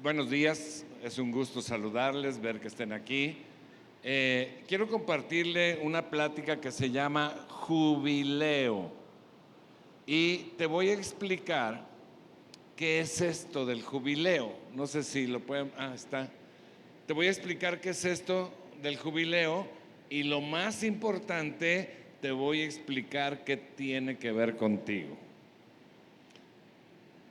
Buenos días, es un gusto saludarles, ver que estén aquí. Quiero compartirle una plática que se llama Jubileo y te voy a explicar qué es esto del jubileo. No sé si lo pueden... está. Te voy a explicar qué es esto del jubileo y lo más importante, te voy a explicar qué tiene que ver contigo.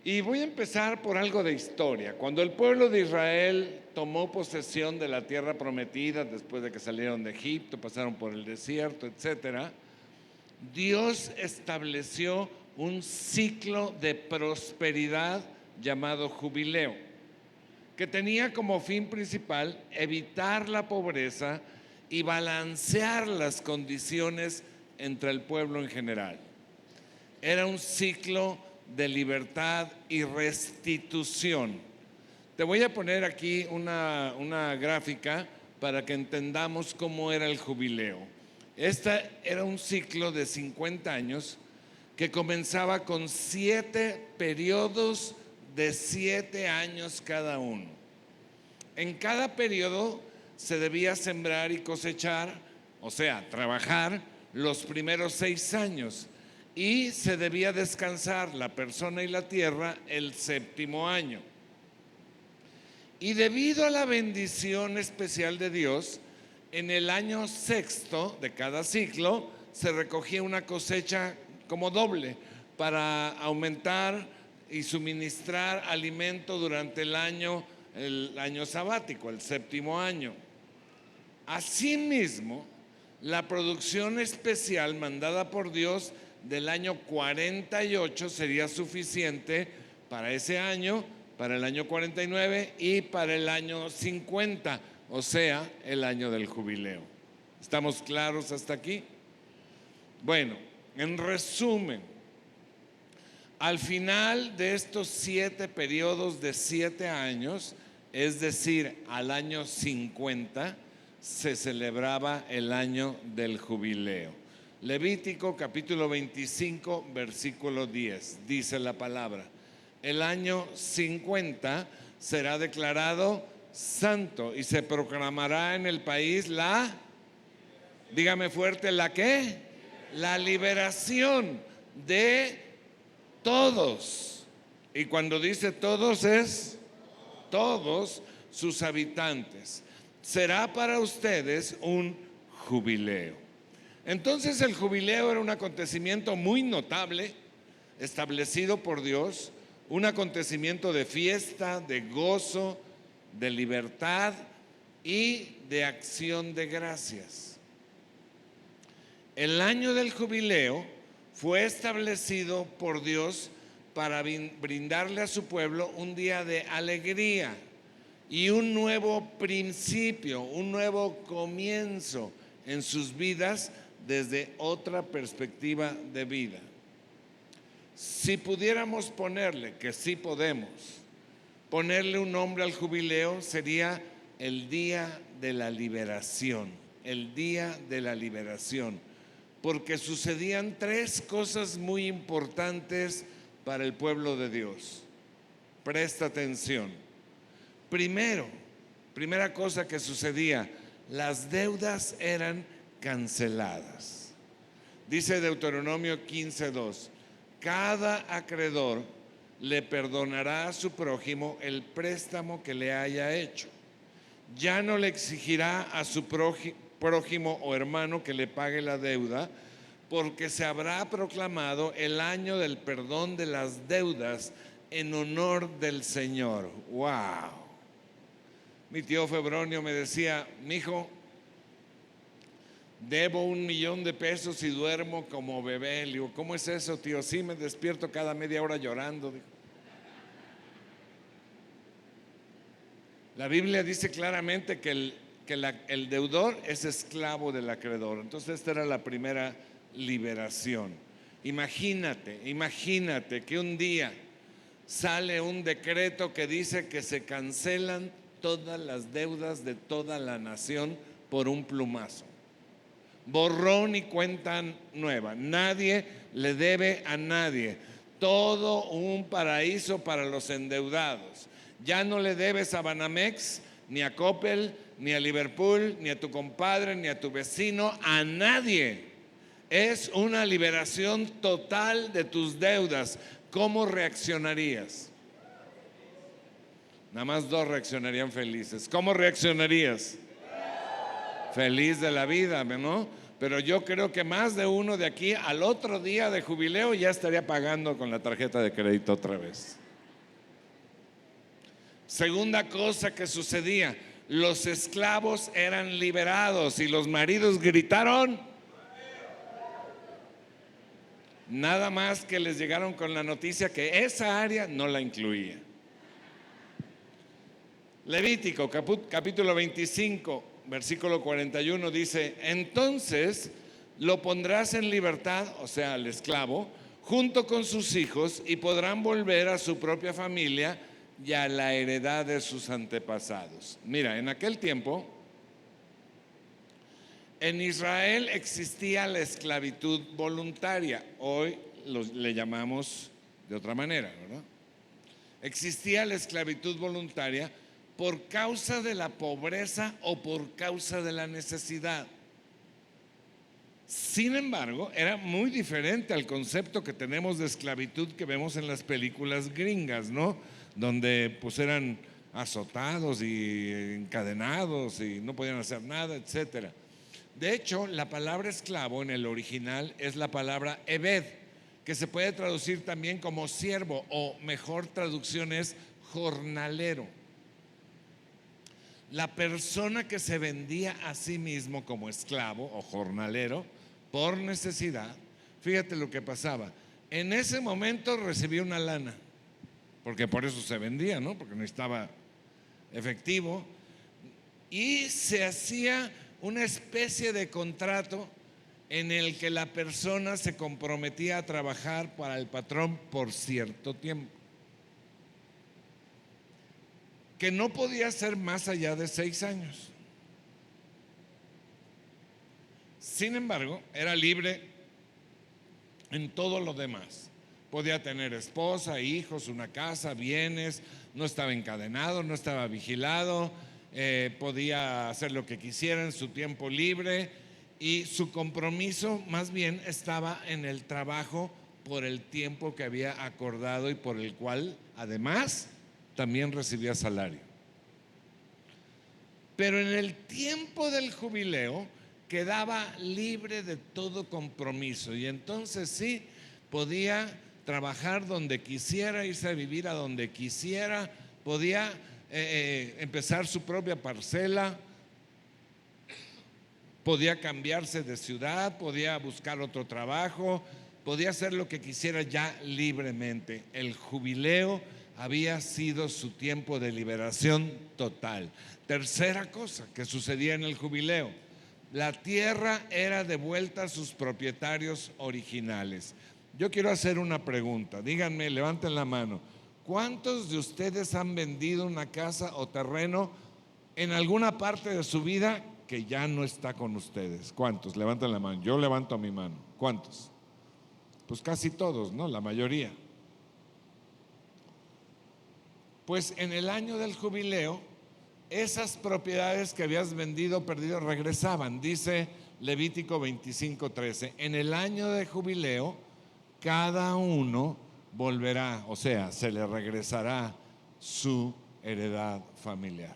Y voy a empezar por algo de historia. Cuando el pueblo de Israel tomó posesión de la tierra prometida, después de que salieron de Egipto, pasaron por el desierto, etcétera, Dios estableció un ciclo de prosperidad llamado jubileo, que tenía como fin principal evitar la pobreza y balancear las condiciones entre el pueblo en general. Era un ciclo de libertad y restitución. Te voy a poner aquí una gráfica para que entendamos cómo era el jubileo. Este era un ciclo de 50 años que comenzaba con 7 periodos de 7 años cada uno. En cada periodo se debía sembrar y cosechar, o sea, trabajar los primeros 6 años. Y se debía descansar la persona y la tierra el 7º año. Y debido a la bendición especial de Dios, en el año 6º de cada ciclo se recogía una cosecha como doble para aumentar y suministrar alimento durante el año sabático, el 7º año. Asimismo, la producción especial mandada por Dios del año 48 sería suficiente para ese año, para el año 49 y para el año 50, o sea, el año del jubileo. ¿Estamos claros hasta aquí? Bueno, en resumen, al final de estos 7 periodos de 7 años, es decir, al año 50, se celebraba el año del jubileo. Levítico capítulo 25 versículo 10 dice la palabra: el año 50 será declarado santo y se proclamará en el país dígame fuerte, ¿la qué? La liberación de todos. Y cuando dice todos es todos sus habitantes. Será para ustedes un jubileo. Entonces el jubileo era un acontecimiento muy notable, establecido por Dios, un acontecimiento de fiesta, de gozo, de libertad y de acción de gracias. El año del jubileo fue establecido por Dios para brindarle a su pueblo un día de alegría y un nuevo principio, un nuevo comienzo en sus vidas desde otra perspectiva de vida. Si pudiéramos ponerle, que sí podemos, ponerle un nombre al jubileo, sería el día de la liberación, el día de la liberación, porque sucedían 3 cosas muy importantes para el pueblo de Dios. Presta atención. Primera cosa que sucedía, las deudas eran canceladas. Dice Deuteronomio 15:2: cada acreedor le perdonará a su prójimo el préstamo que le haya hecho. Ya no le exigirá a su prójimo o hermano que le pague la deuda, porque se habrá proclamado el año del perdón de las deudas en honor del Señor. ¡Wow! Mi tío Febronio me decía: mijo, debo $1,000,000 y duermo como bebé. Le digo: ¿cómo es eso, tío? Sí, me despierto cada media hora llorando. La Biblia dice claramente que el deudor es esclavo del acreedor. Entonces esta era la primera liberación. Imagínate que un día sale un decreto que dice que se cancelan todas las deudas de toda la nación por un plumazo. Borrón y cuenta nueva. Nadie le debe a nadie. Todo un paraíso para los endeudados. Ya no le debes a Banamex, ni a Coppel, ni a Liverpool, ni a tu compadre, ni a tu vecino, a nadie. Es una liberación total de tus deudas. ¿Cómo reaccionarías? Nada más 2 reaccionarían felices. ¿Cómo reaccionarías? Feliz de la vida, ¿no? Pero yo creo que más de uno de aquí al otro día de jubileo ya estaría pagando con la tarjeta de crédito otra vez. Segunda cosa que sucedía, los esclavos eran liberados y los maridos gritaron. Nada más que les llegaron con la noticia que esa área no la incluía. Levítico capítulo 25, versículo 41 dice: entonces lo pondrás en libertad, o sea, al esclavo, junto con sus hijos, y podrán volver a su propia familia y a la heredad de sus antepasados. Mira, en aquel tiempo en Israel existía la esclavitud voluntaria. Hoy le llamamos de otra manera, ¿verdad? Existía la esclavitud voluntaria por causa de la pobreza o por causa de la necesidad. Sin embargo, era muy diferente al concepto que tenemos de esclavitud que vemos en las películas gringas, ¿no? Donde pues eran azotados y encadenados y no podían hacer nada, etcétera. De hecho, la palabra esclavo en el original es la palabra ebed, que se puede traducir también como siervo, o mejor traducción es jornalero. La persona que se vendía a sí mismo como esclavo o jornalero por necesidad, fíjate lo que pasaba. En ese momento recibía una lana, porque por eso se vendía, ¿no? Porque necesitaba efectivo, y se hacía una especie de contrato en el que la persona se comprometía a trabajar para el patrón por cierto tiempo, que no podía ser más allá de 6 años. Sin embargo, era libre en todo lo demás. Podía tener esposa, hijos, una casa, bienes, no estaba encadenado, no estaba vigilado, podía hacer lo que quisiera en su tiempo libre, y su compromiso más bien estaba en el trabajo por el tiempo que había acordado y por el cual además también recibía salario. Pero en el tiempo del jubileo quedaba libre de todo compromiso, y entonces sí podía trabajar donde quisiera, irse a vivir a donde quisiera, podía empezar su propia parcela, podía cambiarse de ciudad, podía buscar otro trabajo, podía hacer lo que quisiera ya libremente. El jubileo había sido su tiempo de liberación total. Tercera cosa que sucedía en el jubileo: la tierra era devuelta a sus propietarios originales. Yo quiero hacer una pregunta, díganme, levanten la mano. ¿Cuántos de ustedes han vendido una casa o terreno en alguna parte de su vida que ya no está con ustedes? ¿Cuántos? Levanten la mano. Yo levanto mi mano. ¿Cuántos? Pues casi todos, ¿no? La mayoría. Pues en el año del jubileo, esas propiedades que habías vendido o perdido regresaban. Dice Levítico 25:13: en el año de jubileo cada uno volverá, o sea, se le regresará su heredad familiar.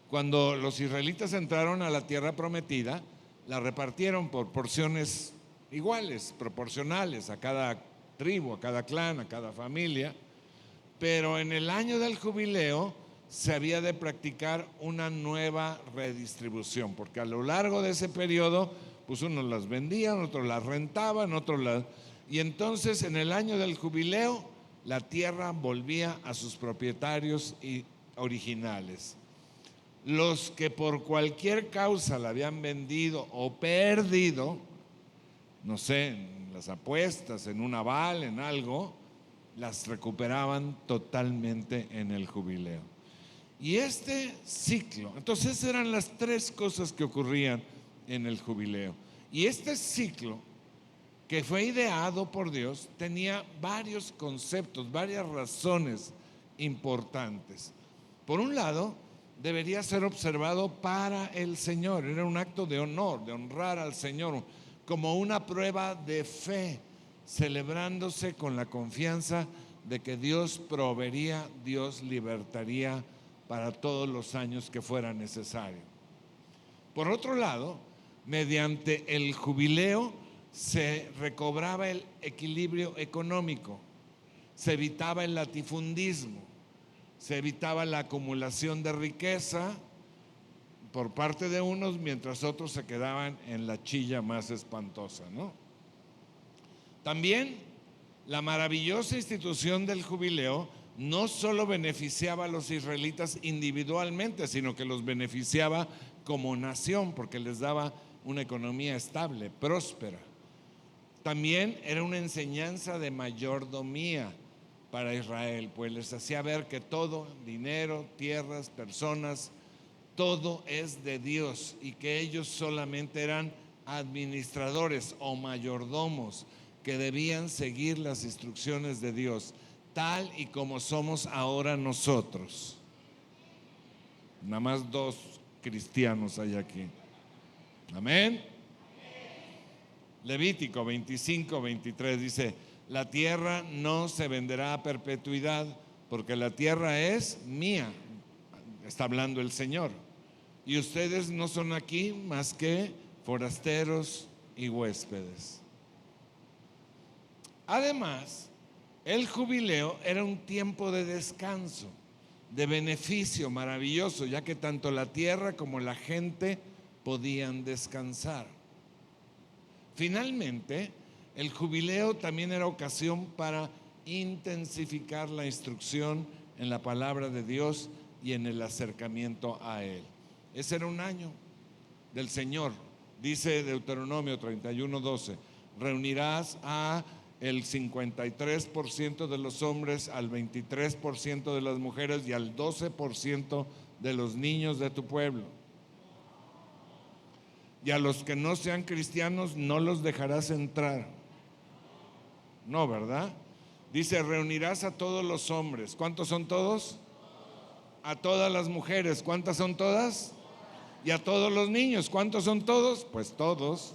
Cuando los israelitas entraron a la tierra prometida, la repartieron por porciones iguales, proporcionales a cada tribu, a cada clan, a cada familia. Pero en el año del jubileo se había de practicar una nueva redistribución, porque a lo largo de ese periodo, pues unos las vendían, otros las rentaban, otros las... Y entonces en el año del jubileo la tierra volvía a sus propietarios originales. Los que por cualquier causa la habían vendido o perdido, no sé, en las apuestas, en un aval, en algo, las recuperaban totalmente en el jubileo. Y este ciclo, entonces eran las 3 cosas que ocurrían en el jubileo. Y este ciclo, que fue ideado por Dios, tenía varios conceptos, varias razones importantes. Por un lado, debería ser observado para el Señor. Era un acto de honor, de honrar al Señor, como una prueba de fe, celebrándose con la confianza de que Dios proveería, Dios libertaría para todos los años que fuera necesario. Por otro lado, mediante el jubileo se recobraba el equilibrio económico, se evitaba el latifundismo, se evitaba la acumulación de riqueza por parte de unos, mientras otros se quedaban en la chilla más espantosa, ¿no? También la maravillosa institución del jubileo no solo beneficiaba a los israelitas individualmente, sino que los beneficiaba como nación, porque les daba una economía estable, próspera. También era una enseñanza de mayordomía para Israel, pues les hacía ver que todo, dinero, tierras, personas, todo es de Dios y que ellos solamente eran administradores o mayordomos que debían seguir las instrucciones de Dios, tal y como somos ahora nosotros. Nada más 2 cristianos hay aquí. Amén. Levítico 25:23 dice: la tierra no se venderá a perpetuidad, porque la tierra es mía. Está hablando el Señor. Y ustedes no son aquí más que forasteros y huéspedes. Además, el jubileo era un tiempo de descanso, de beneficio maravilloso, ya que tanto la tierra como la gente podían descansar. Finalmente, el jubileo también era ocasión para intensificar la instrucción en la palabra de Dios y en el acercamiento a Él. Ese era un año del Señor. Dice Deuteronomio 31:12: reunirás a el 53% de los hombres, al 23% de las mujeres y al 12% de los niños de tu pueblo. Y a los que no sean cristianos no los dejarás entrar. No, ¿verdad? Dice: reunirás a todos los hombres. ¿Cuántos son todos? A todas las mujeres. ¿Cuántas son todas? Y a todos los niños. ¿Cuántos son todos? Pues todos.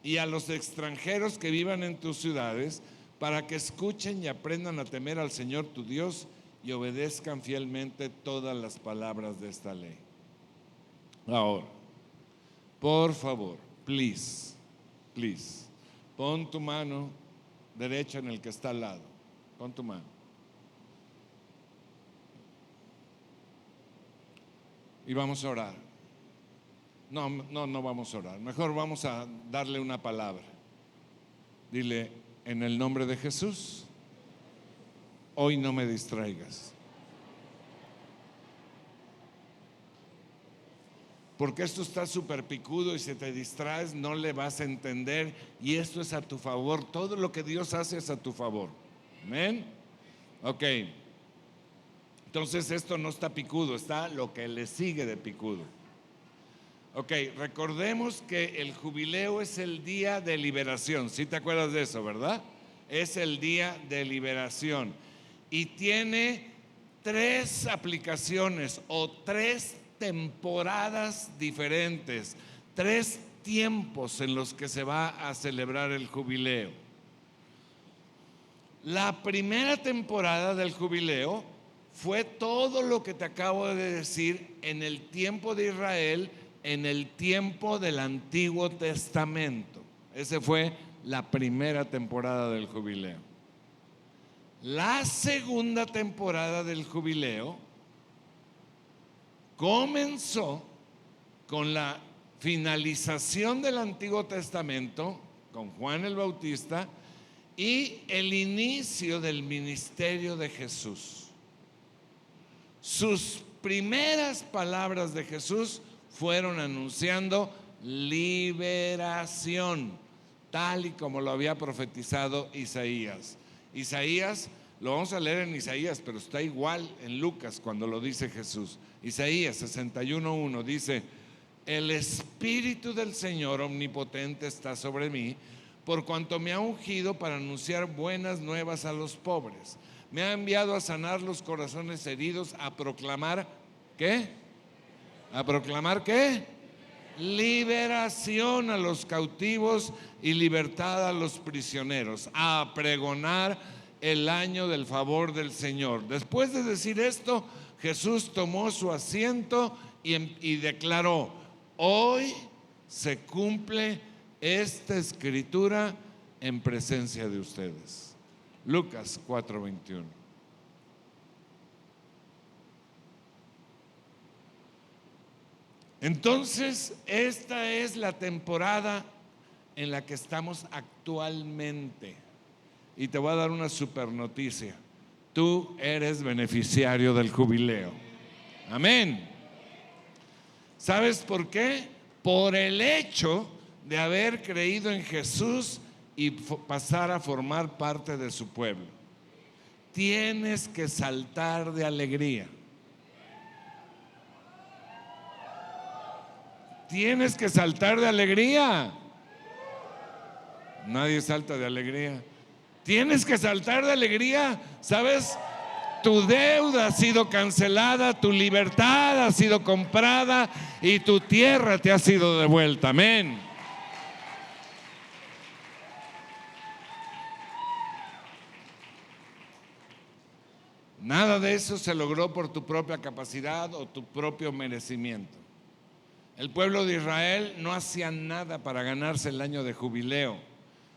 Y a los extranjeros que vivan en tus ciudades, para que escuchen y aprendan a temer al Señor tu Dios y obedezcan fielmente todas las palabras de esta ley. Ahora, por favor, please, pon tu mano derecha en el que está al lado. Pon tu mano. Y vamos a orar. No vamos a orar. Mejor vamos a darle una palabra. Dile: en el nombre de Jesús, hoy no me distraigas. Porque esto está súper picudo y si te distraes no le vas a entender, y esto es a tu favor. Todo lo que Dios hace es a tu favor. Amén. Ok. Entonces esto no está picudo, está lo que le sigue de picudo. Ok, recordemos que el jubileo es el día de liberación. ¿Sí te acuerdas de eso, verdad? Es el día de liberación. Y tiene 3 aplicaciones o 3 temporadas diferentes, 3 tiempos en los que se va a celebrar el jubileo. La primera temporada del jubileo fue todo lo que te acabo de decir en el tiempo de Israel, en el tiempo del Antiguo Testamento. Esa fue la primera temporada del jubileo. La segunda temporada del jubileo comenzó con la finalización del Antiguo Testamento, con Juan el Bautista, y el inicio del ministerio de Jesús. Sus primeras palabras de Jesús fueron anunciando liberación, tal y como lo había profetizado Isaías. Isaías, lo vamos a leer en Isaías, pero está igual en Lucas cuando lo dice Jesús. Isaías 61:1 dice: el Espíritu del Señor omnipotente está sobre mí, por cuanto me ha ungido para anunciar buenas nuevas a los pobres. Me ha enviado a sanar los corazones heridos, a proclamar, ¿qué? ¿A proclamar qué? Liberación a los cautivos y libertad a los prisioneros, a pregonar el año del favor del Señor. Después de decir esto, Jesús tomó su asiento y declaró: hoy se cumple esta escritura en presencia de ustedes. Lucas 4:21. Entonces, esta es la temporada en la que estamos actualmente. Y te voy a dar una super noticia: tú eres beneficiario del jubileo. Amén. ¿Sabes por qué? Por el hecho de haber creído en Jesús y pasar a formar parte de su pueblo. Tienes que saltar de alegría. Tienes que saltar de alegría. Nadie salta de alegría. Tienes que saltar de alegría. ¿Sabes? Tu deuda ha sido cancelada, tu libertad ha sido comprada y tu tierra te ha sido devuelta. Amén. Nada de eso se logró por tu propia capacidad o tu propio merecimiento. El pueblo de Israel no hacía nada para ganarse el año de jubileo.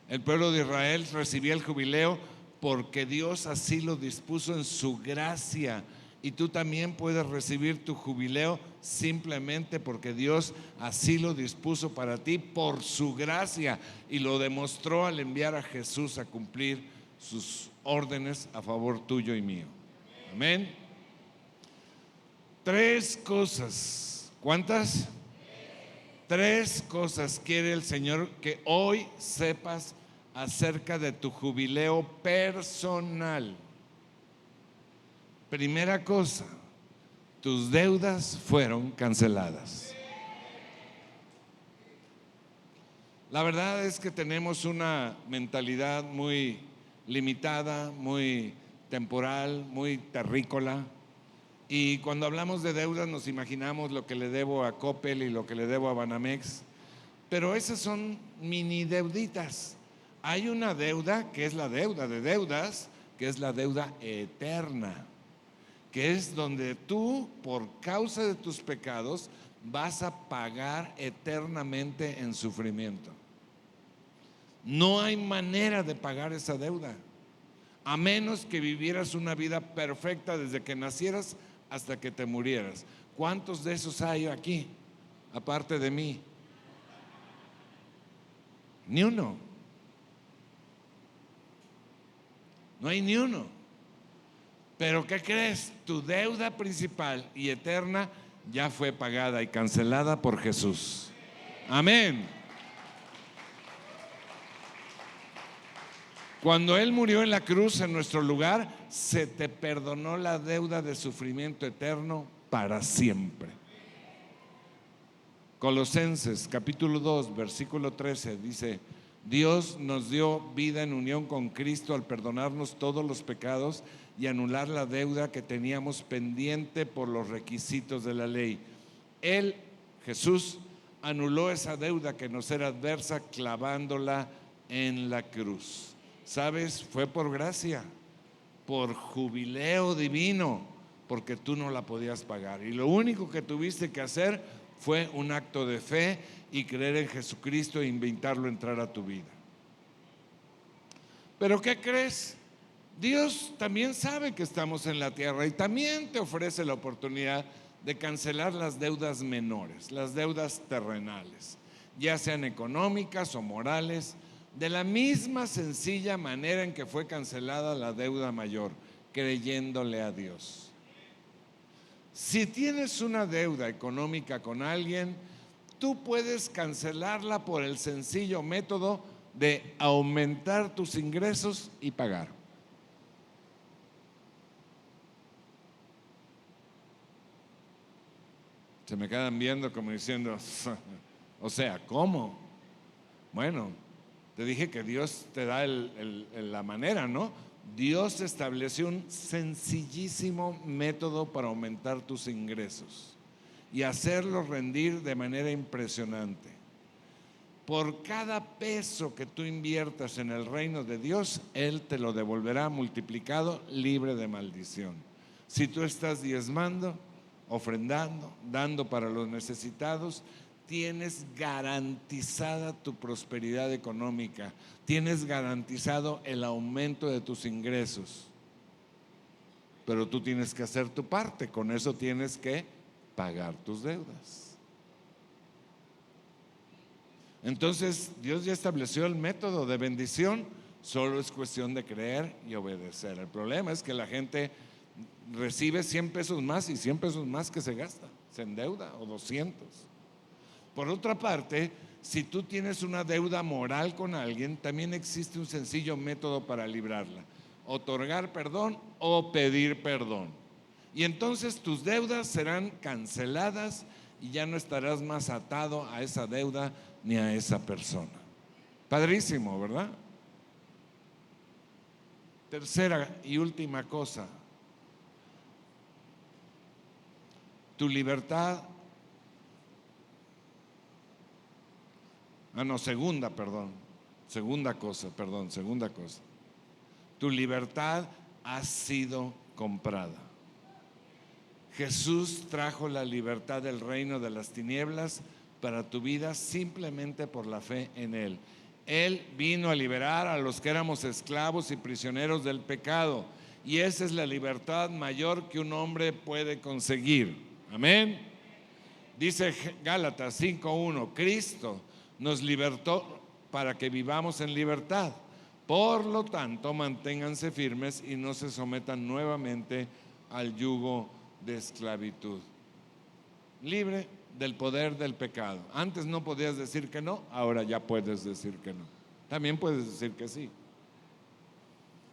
El pueblo de Israel recibía el jubileo porque Dios así lo dispuso en su gracia. Y tú también puedes recibir tu jubileo simplemente porque Dios así lo dispuso para ti por su gracia, y lo demostró al enviar a Jesús a cumplir sus órdenes a favor tuyo y mío. Amén. 3 cosas. ¿Cuántas? 3 cosas quiere el Señor que hoy sepas acerca de tu jubileo personal. Primera cosa: tus deudas fueron canceladas. La verdad es que tenemos una mentalidad muy limitada, muy temporal, muy terrícola. Y cuando hablamos de deudas nos imaginamos lo que le debo a Coppel y lo que le debo a Banamex. Pero esas son mini deuditas. Hay una deuda que es la deuda de deudas, que es la deuda eterna, que es donde tú, por causa de tus pecados, vas a pagar eternamente en sufrimiento. No hay manera de pagar esa deuda, a menos que vivieras una vida perfecta desde que nacieras hasta que te murieras. ¿Cuántos de esos hay aquí, aparte de mí? Ni uno. No hay ni uno. Pero ¿qué crees? Tu deuda principal y eterna ya fue pagada y cancelada por Jesús. Amén. Cuando Él murió en la cruz en nuestro lugar, se te perdonó la deuda de sufrimiento eterno para siempre. Colosenses capítulo 2 versículo 13 dice: Dios nos dio vida en unión con Cristo al perdonarnos todos los pecados y anular la deuda que teníamos pendiente por los requisitos de la ley. Él, Jesús, anuló esa deuda que nos era adversa clavándola en la cruz. ¿Sabes? Fue por gracia, por jubileo divino, porque tú no la podías pagar. Y lo único que tuviste que hacer fue un acto de fe y creer en Jesucristo e invitarlo a entrar a tu vida. ¿Pero qué crees? Dios también sabe que estamos en la tierra y también te ofrece la oportunidad de cancelar las deudas menores, las deudas terrenales, ya sean económicas o morales, de la misma sencilla manera en que fue cancelada la deuda mayor, creyéndole a Dios. Si tienes una deuda económica con alguien, tú puedes cancelarla por el sencillo método de aumentar tus ingresos y pagar. Se me quedan viendo como diciendo, o sea, ¿cómo? Bueno, te dije que Dios te da la manera, ¿no? Dios estableció un sencillísimo método para aumentar tus ingresos y hacerlos rendir de manera impresionante. Por cada peso que tú inviertas en el reino de Dios, Él te lo devolverá multiplicado, libre de maldición. Si tú estás diezmando, ofrendando, dando para los necesitados, tienes garantizada tu prosperidad económica, tienes garantizado el aumento de tus ingresos. Pero tú tienes que hacer tu parte, con eso tienes que pagar tus deudas. Entonces, Dios ya estableció el método de bendición, solo es cuestión de creer y obedecer. El problema es que la gente recibe 100 pesos más y 100 pesos más que se gasta, se endeuda, o 200. Por otra parte, si tú tienes una deuda moral con alguien, también existe un sencillo método para librarla: otorgar perdón o pedir perdón. Y entonces tus deudas serán canceladas y ya no estarás más atado a esa deuda ni a esa persona. Padrísimo, ¿verdad? Tercera y última cosa: tu libertad. Segunda cosa. Tu libertad ha sido comprada. Jesús trajo la libertad del reino de las tinieblas para tu vida simplemente por la fe en Él. Él vino a liberar a los que éramos esclavos y prisioneros del pecado, y esa es la libertad mayor que un hombre puede conseguir. Amén. Dice Gálatas 5:1, Cristo nos libertó para que vivamos en libertad. Por lo tanto, manténganse firmes y no se sometan nuevamente al yugo de esclavitud. Libre del poder del pecado. Antes no podías decir que no, ahora ya puedes decir que no. También puedes decir que sí,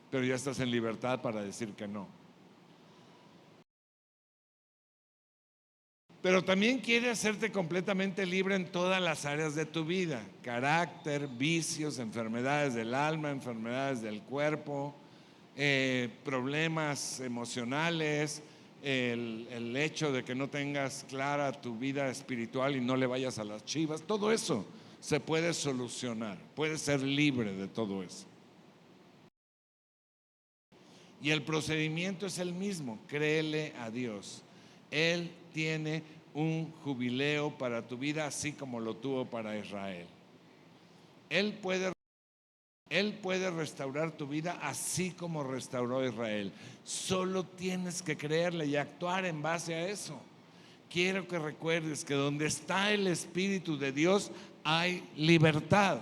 pero ya estás en libertad para decir que no. Pero también quiere hacerte completamente libre en todas las áreas de tu vida: carácter, vicios, enfermedades del alma, enfermedades del cuerpo, problemas emocionales, el hecho de que no tengas clara tu vida espiritual y no le vayas a las chivas. Todo eso se puede solucionar, puedes ser libre de todo eso. Y el procedimiento es el mismo: créele a Dios. Él tiene un jubileo para tu vida, así como lo tuvo para Israel. Él puede restaurar tu vida así como restauró a Israel. Solo tienes que creerle y actuar en base a eso. Quiero que recuerdes que donde está el Espíritu de Dios hay libertad,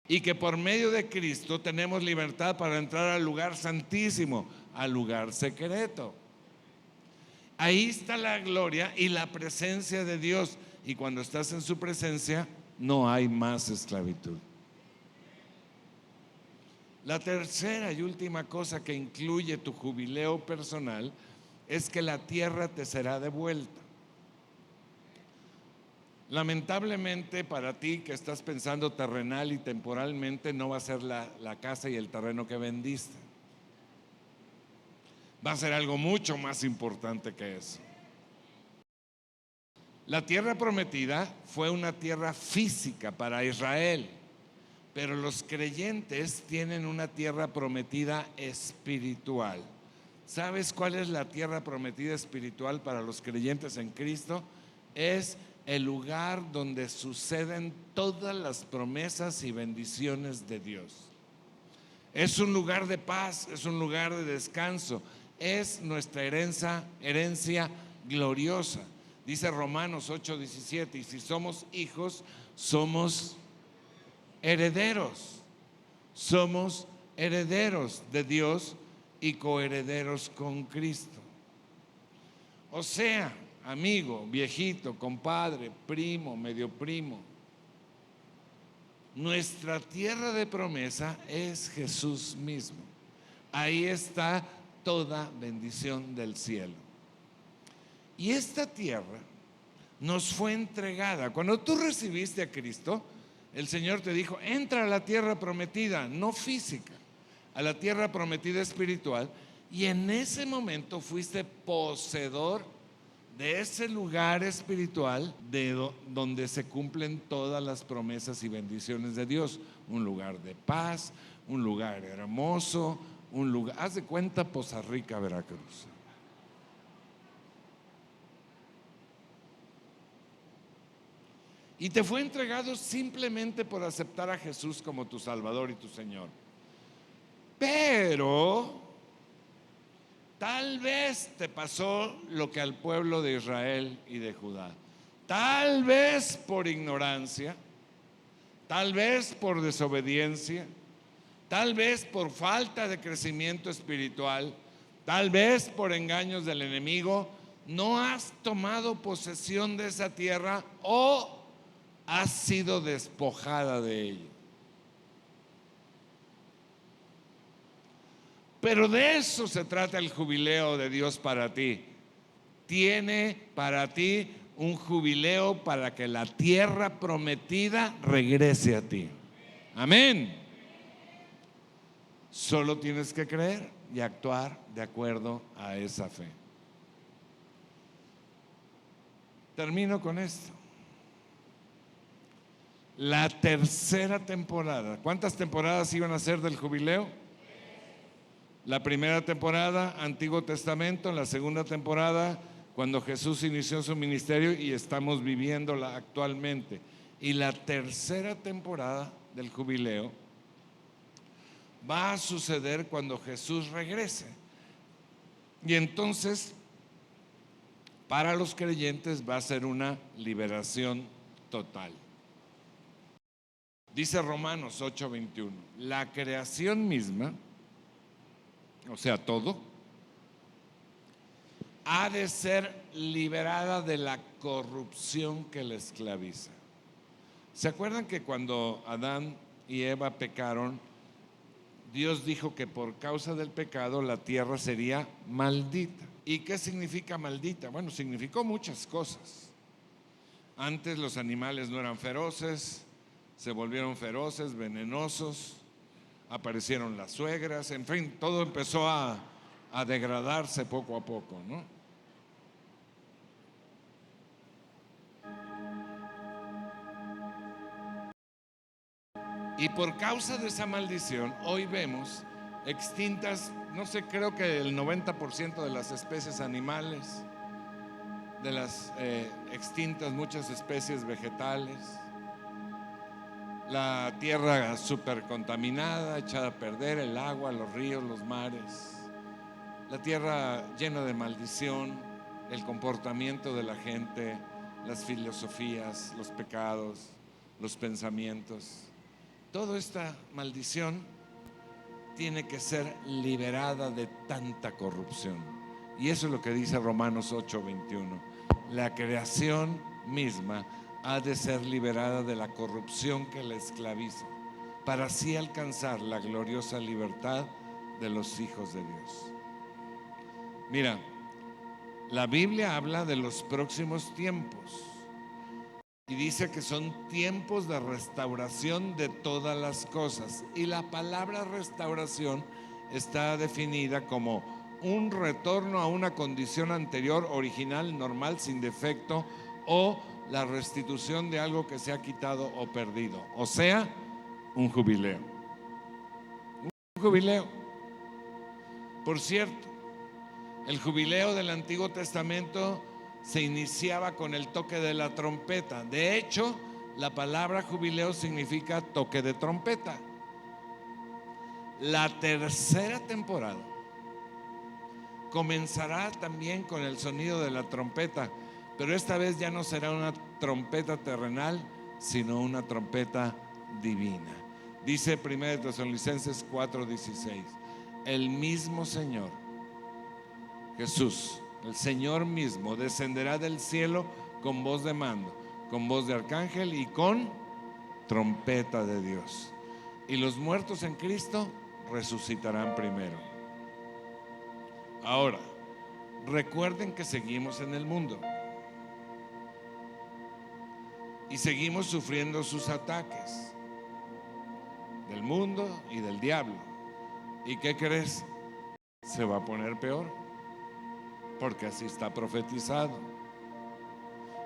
y que por medio de Cristo tenemos libertad para entrar al lugar santísimo, al lugar secreto. Ahí está la gloria y la presencia de Dios, y cuando estás en su presencia no hay más esclavitud. La tercera y última cosa que incluye tu jubileo personal es que la tierra te será devuelta. Lamentablemente para ti, que estás pensando terrenal y temporalmente, no va a ser la casa y el terreno que vendiste. Va a ser algo mucho más importante que eso. La tierra prometida fue una tierra física para Israel, pero los creyentes tienen una tierra prometida espiritual. ¿Sabes cuál es la tierra prometida espiritual para los creyentes en Cristo? Es el lugar donde suceden todas las promesas y bendiciones de Dios. Es un lugar de paz, es un lugar de descanso, es nuestra herencia gloriosa. Dice Romanos 8:17, y si somos hijos, somos herederos. Somos herederos de Dios y coherederos con Cristo. O sea, amigo, viejito, compadre, primo, medio primo, nuestra tierra de promesa es Jesús mismo. Ahí está toda bendición del cielo. Y esta tierra nos fue entregada. Cuando tú recibiste a Cristo, el Señor te dijo: entra a la tierra prometida, no física, a la tierra prometida espiritual, y en ese momento fuiste poseedor de ese lugar espiritual donde se cumplen todas las promesas y bendiciones de Dios. Un lugar de paz, un lugar hermoso, un lugar, haz de cuenta Poza Rica, Veracruz. Y te fue entregado simplemente por aceptar a Jesús como tu Salvador y tu Señor. Pero tal vez te pasó lo que al pueblo de Israel y de Judá. Tal vez por ignorancia, tal vez por desobediencia, tal vez por falta de crecimiento espiritual, tal vez por engaños del enemigo, no has tomado posesión de esa tierra o has sido despojada de ella. Pero de eso se trata el jubileo de Dios para ti. Tiene para ti un jubileo para que la tierra prometida regrese a ti. Amén. Solo tienes que creer y actuar de acuerdo a esa fe. Termino con esto. La tercera temporada. ¿Cuántas temporadas iban a ser del jubileo? La primera temporada, Antiguo Testamento. La segunda temporada, cuando Jesús inició su ministerio, y estamos viviéndola actualmente. Y la tercera temporada del jubileo va a suceder cuando Jesús regrese. Y entonces, para los creyentes va a ser una liberación total. Dice Romanos 8:21, la creación misma, o sea, todo, ha de ser liberada de la corrupción que la esclaviza. ¿Se acuerdan que cuando Adán y Eva pecaron, Dios dijo que por causa del pecado la tierra sería maldita? ¿Y qué significa maldita? Bueno, significó muchas cosas. Antes los animales no eran feroces, se volvieron feroces, venenosos, aparecieron las suegras, en fin, todo empezó a degradarse poco a poco, ¿no? Y por causa de esa maldición, hoy vemos extintas, no sé, creo que el 90% de las especies animales, de las extintas muchas especies vegetales, la tierra súper contaminada, echada a perder, el agua, los ríos, los mares, la tierra llena de maldición, el comportamiento de la gente, las filosofías, los pecados, los pensamientos. Toda esta maldición tiene que ser liberada de tanta corrupción. Y eso es lo que dice Romanos 8:21. La creación misma ha de ser liberada de la corrupción que la esclaviza, para así alcanzar la gloriosa libertad de los hijos de Dios. Mira, la Biblia habla de los próximos tiempos y dice que son tiempos de restauración de todas las cosas. Y la palabra restauración está definida como un retorno a una condición anterior, original, normal, sin defecto, o la restitución de algo que se ha quitado o perdido. O sea, un jubileo. Un jubileo. Por cierto, el jubileo del Antiguo Testamento se iniciaba con el toque de la trompeta. De hecho, la palabra jubileo significa toque de trompeta. La tercera temporada comenzará también con el sonido de la trompeta, pero esta vez ya no será una trompeta terrenal, sino una trompeta divina. Dice 1 Tesalonicenses 4:16, el mismo Señor Jesús, el Señor mismo, descenderá del cielo con voz de mando, con voz de arcángel y con trompeta de Dios. Y los muertos en Cristo resucitarán primero. Ahora, recuerden que seguimos en el mundo y seguimos sufriendo sus ataques del mundo y del diablo. ¿Y qué crees? Se va a poner peor, porque así está profetizado.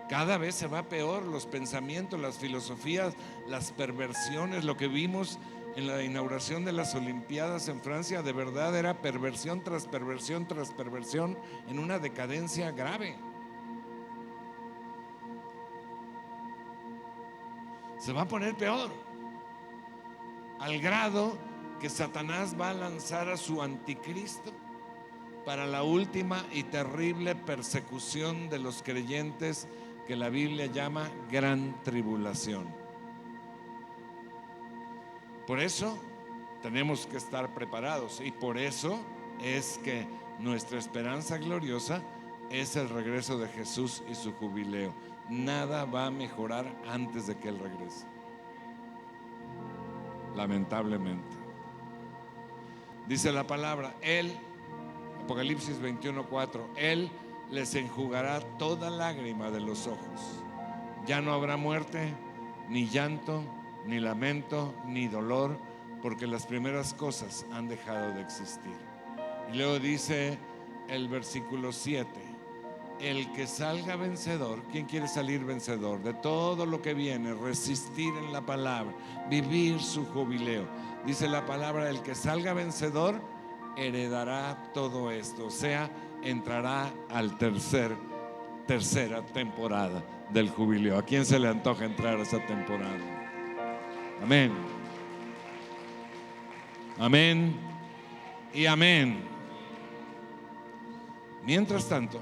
Cada vez se va peor, los pensamientos, las filosofías, las perversiones. Lo que vimos en la inauguración de las Olimpiadas en Francia, de verdad era perversión tras perversión tras perversión, en una decadencia grave. Se va a poner peor, al grado que Satanás va a lanzar a su anticristo para la última y terrible persecución de los creyentes, que la Biblia llama gran tribulación. Por eso tenemos que estar preparados, y por eso es que nuestra esperanza gloriosa es el regreso de Jesús y su jubileo. Nada va a mejorar antes de que Él regrese, lamentablemente. Dice la palabra, Él, Apocalipsis 21:4, Él les enjugará toda lágrima de los ojos. Ya no habrá muerte, ni llanto, ni lamento, ni dolor, porque las primeras cosas han dejado de existir. Y luego dice el versículo 7, el que salga vencedor. ¿Quién quiere salir vencedor de todo lo que viene? Resistir en la palabra, vivir su jubileo. Dice la palabra, el que salga vencedor heredará todo esto, o sea, entrará al tercera temporada del jubileo. ¿A quién se le antoja entrar a esa temporada? Amén. Amén y amén. Mientras tanto,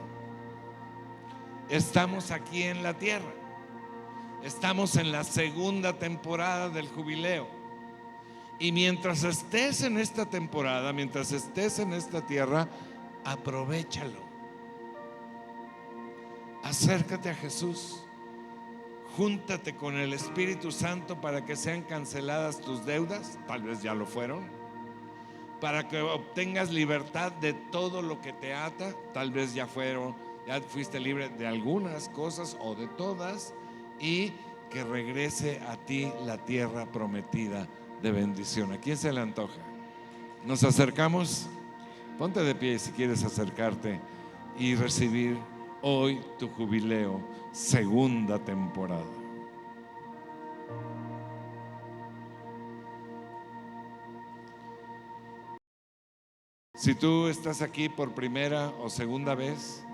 estamos aquí en la tierra. Estamos en la segunda temporada del jubileo. Y mientras estés en esta temporada, mientras estés en esta tierra, aprovéchalo. Acércate a Jesús. Júntate con el Espíritu Santo para que sean canceladas tus deudas, tal vez ya lo fueron, para que obtengas libertad de todo lo que te ata, tal vez ya fueron, ya fuiste libre de algunas cosas o de todas, y que regrese a ti la tierra prometida de bendición. ¿A quién se le antoja? Nos acercamos. Ponte de pie si quieres acercarte y recibir hoy tu jubileo, segunda temporada. Si tú estás aquí por primera o segunda vez,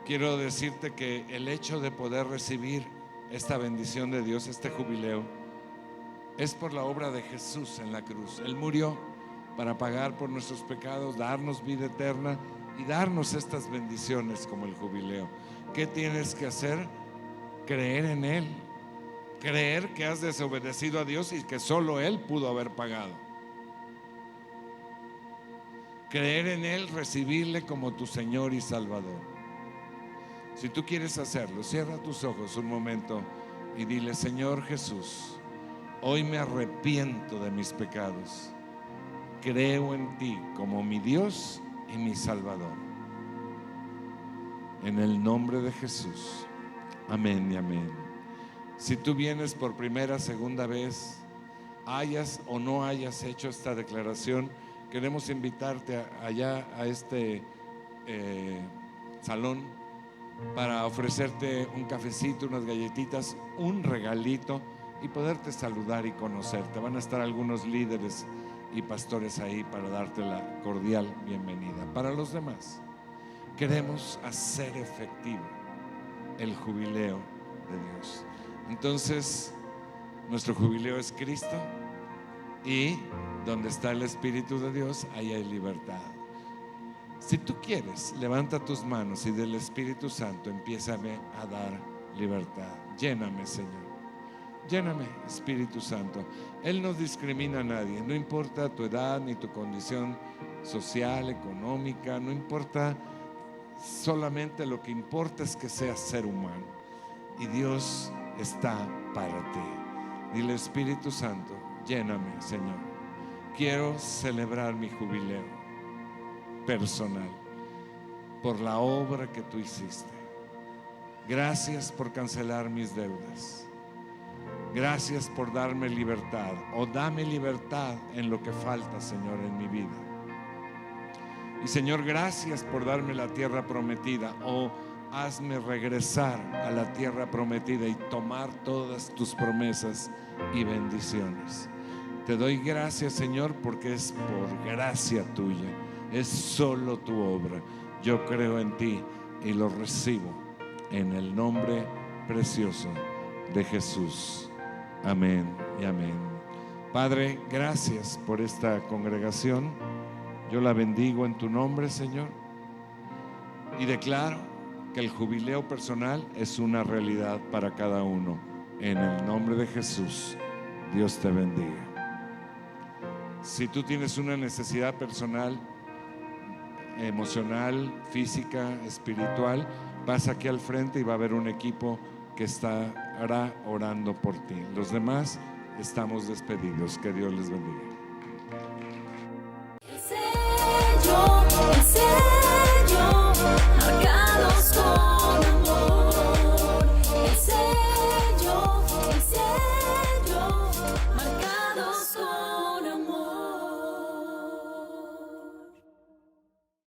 quiero decirte que el hecho de poder recibir esta bendición de Dios, este jubileo, es por la obra de Jesús en la cruz. Él murió para pagar por nuestros pecados, darnos vida eterna y darnos estas bendiciones como el jubileo. ¿Qué tienes que hacer? Creer en Él, creer que has desobedecido a Dios y que solo Él pudo haber pagado. Creer en Él, recibirle como tu Señor y Salvador. Si tú quieres hacerlo, cierra tus ojos un momento y dile: Señor Jesús, hoy me arrepiento de mis pecados. Creo en ti como mi Dios y mi Salvador. En el nombre de Jesús. Amén y amén. Si tú vienes por primera, segunda vez, hayas o no hayas hecho esta declaración, queremos invitarte allá a este salón para ofrecerte un cafecito, unas galletitas, un regalito y poderte saludar y conocerte. Van a estar algunos líderes y pastores ahí para darte la cordial bienvenida. Para los demás, queremos hacer efectivo el jubileo de Dios. Entonces, nuestro jubileo es Cristo, y donde está el Espíritu de Dios, ahí hay libertad. Si tú quieres, levanta tus manos y del Espíritu Santo empiézame a dar libertad. Lléname, Señor. Lléname, Espíritu Santo. Él no discrimina a nadie, no importa tu edad ni tu condición social, económica, no importa. Solamente lo que importa es que seas ser humano, y Dios está para ti. Dile: Espíritu Santo, lléname, Señor. Quiero celebrar mi jubileo personal por la obra que tú hiciste. Gracias por cancelar mis deudas. Gracias por darme libertad, o dame libertad en lo que falta, Señor, en mi vida. Y Señor, gracias por darme la tierra prometida. Hazme regresar a la tierra prometida y tomar todas tus promesas y bendiciones. Te doy gracias, Señor, porque es por gracia tuya, es solo tu obra. Yo creo en ti y lo recibo en el nombre precioso de Jesús. Amén y amén. Padre, gracias por esta congregación. Yo la bendigo en tu nombre, Señor, y declaro que el jubileo personal es una realidad para cada uno. En el nombre de Jesús, Dios te bendiga. Si tú tienes una necesidad personal, emocional, física, espiritual, pasa aquí al frente y va a haber un equipo que estará orando por ti. Los demás estamos despedidos. Que Dios les bendiga.